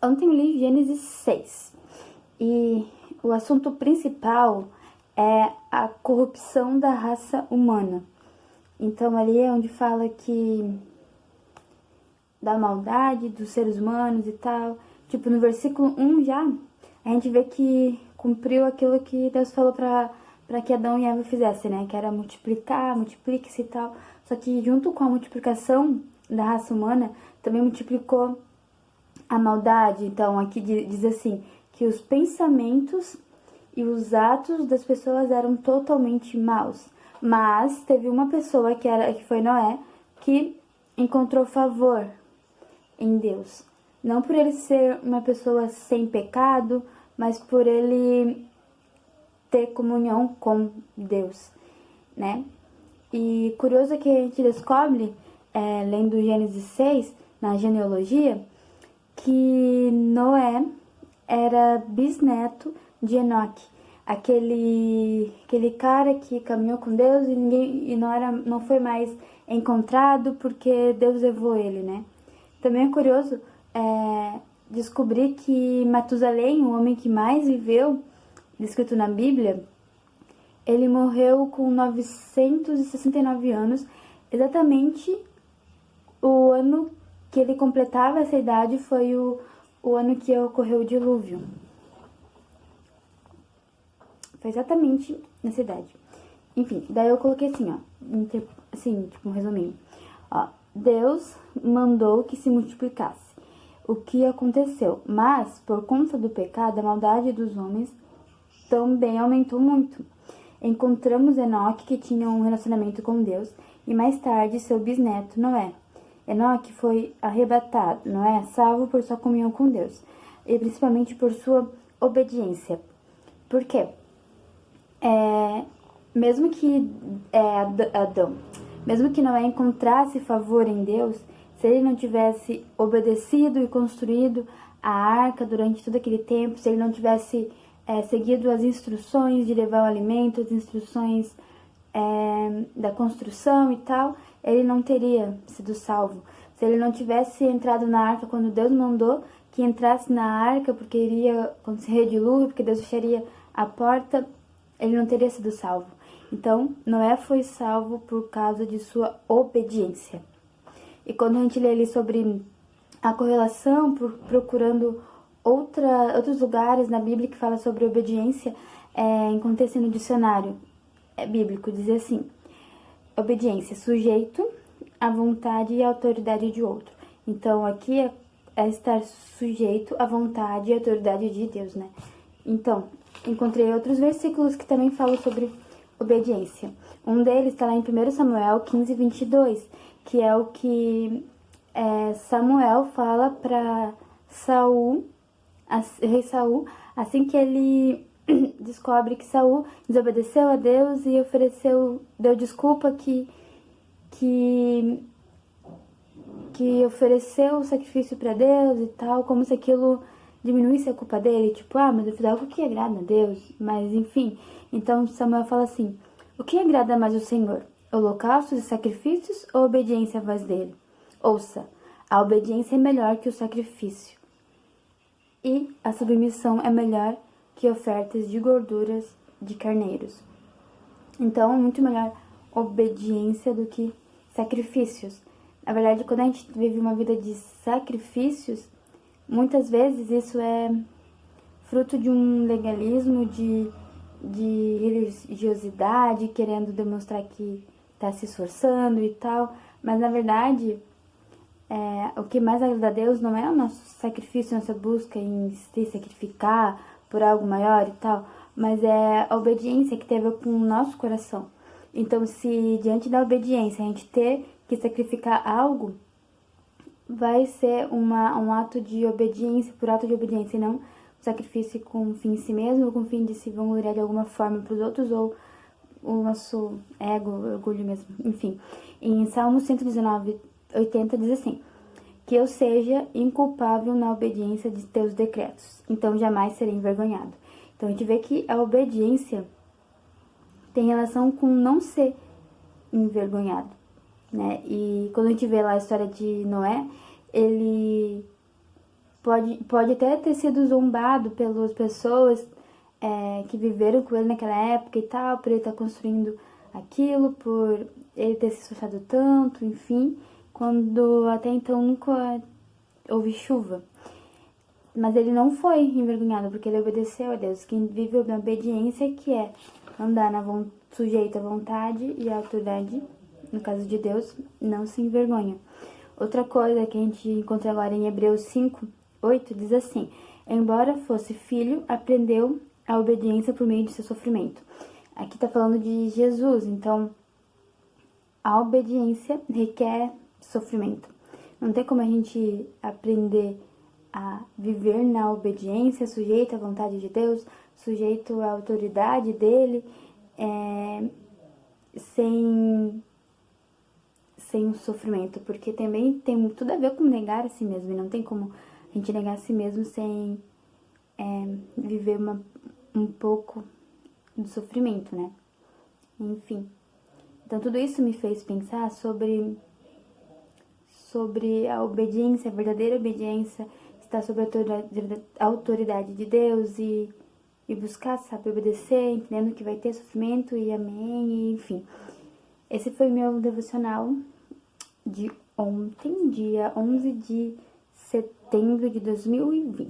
Ontem eu li Gênesis 6 e o assunto principal é a corrupção da raça humana. Então ali é onde fala que da maldade dos seres humanos e tal. Tipo, no versículo 1 já, a gente vê que cumpriu aquilo que Deus falou para que Adão e Eva fizessem, né? Que era multiplicar, multiplique-se e tal. Só que junto com a multiplicação da raça humana, também multiplicou a maldade. Então aqui diz assim, que os pensamentos e os atos das pessoas eram totalmente maus. Mas teve uma pessoa que foi Noé, que encontrou favor em Deus. Não por ele ser uma pessoa sem pecado, mas por ele ter comunhão com Deus, né? E curioso é que a gente descobre, lendo Gênesis 6, na genealogia, que Noé era bisneto de Enoque, aquele cara que caminhou com Deus e não foi mais encontrado porque Deus levou ele, né? Também é curioso descobrir que Matusalém, o homem que mais viveu, descrito na Bíblia, ele morreu com 969 anos, exatamente o ano que ele completava essa idade foi o ano que ocorreu o dilúvio. Foi exatamente nessa idade. Enfim, daí eu coloquei assim, ó, assim, tipo um resuminho. Ó, Deus mandou que se multiplicasse. O que aconteceu? Mas, por conta do pecado, a maldade dos homens também aumentou muito. Encontramos Enoque, que tinha um relacionamento com Deus, e mais tarde seu bisneto Noé. Enoque foi arrebatado, Noé salvo por sua comunhão com Deus, e principalmente por sua obediência. Por quê? Mesmo que Adão, mesmo que Noé encontrasse favor em Deus, se ele não tivesse obedecido e construído a arca durante todo aquele tempo, se ele não tivesse seguido as instruções de levar o alimento, as instruções da construção e tal, ele não teria sido salvo. Se ele não tivesse entrado na arca quando Deus mandou que entrasse na arca, porque iria acontecer dilúvio, porque Deus fecharia a porta, ele não teria sido salvo. Então, Noé foi salvo por causa de sua obediência. E quando a gente lê ali sobre a correlação, procurando outros lugares na Bíblia que fala sobre obediência, encontrei no dicionário bíblico, diz assim: obediência, sujeito à vontade e à autoridade de outro. Então, aqui é estar sujeito à vontade e à autoridade de Deus, né? Então, encontrei outros versículos que também falam sobre obediência. Um deles está lá em 1 Samuel 15, 22, que é o que Samuel fala para Saul, rei Saul, assim que ele descobre que Saul desobedeceu a Deus e deu desculpa que ofereceu o sacrifício para Deus e tal, como se aquilo diminuísse a culpa dele, tipo, mas eu fiz algo que agrada a Deus, mas enfim. Então Samuel fala assim: o que agrada mais o Senhor? Holocaustos e sacrifícios ou obediência à voz dele? Ouça, a obediência é melhor que o sacrifício, e a submissão é melhor que ofertas de gorduras de carneiros. Então, é muito melhor obediência do que sacrifícios. Na verdade, quando a gente vive uma vida de sacrifícios, muitas vezes isso é fruto de um legalismo, de religiosidade, querendo demonstrar que está se esforçando e tal. Mas, na verdade, o que mais agrada a Deus não é o nosso sacrifício, nossa busca em se sacrificar por algo maior e tal, mas é a obediência que tem a ver com o nosso coração. Então, se diante da obediência a gente ter que sacrificar algo, vai ser um ato de obediência, por ato de obediência, e não um sacrifício com fim em si mesmo, ou com fim de se vangloriar de alguma forma para os outros, ou o nosso ego, orgulho mesmo, enfim. Em Salmo 119, 80 diz assim: que eu seja inculpável na obediência de teus decretos, então jamais serei envergonhado. Então a gente vê que a obediência tem relação com não ser envergonhado, né? E quando a gente vê lá a história de Noé, ele pode até ter sido zombado pelas pessoas que viveram com ele naquela época e tal, por ele estar construindo aquilo, por ele ter se esforçado tanto, enfim, quando até então nunca houve chuva. Mas ele não foi envergonhado, porque ele obedeceu a Deus. Quem vive na obediência, que é andar sujeito à vontade e à autoridade, no caso de Deus, não se envergonha. Outra coisa que a gente encontra agora em Hebreus 5:8 diz assim: embora fosse filho, aprendeu a obediência por meio de seu sofrimento. Aqui tá falando de Jesus, então a obediência requer sofrimento. Não tem como a gente aprender a viver na obediência, sujeito à vontade de Deus, sujeito à autoridade dele, sem o sofrimento, porque também tem tudo a ver com negar a si mesmo, e não tem como a gente negar a si mesmo sem viver um pouco do sofrimento, né? Enfim. Então tudo isso me fez pensar sobre a obediência, a verdadeira obediência, estar sob a autoridade de Deus e buscar, sabe, obedecer, entendendo que vai ter sofrimento e amém, e enfim. Esse foi meu devocional de ontem, dia 11 de setembro de 2020.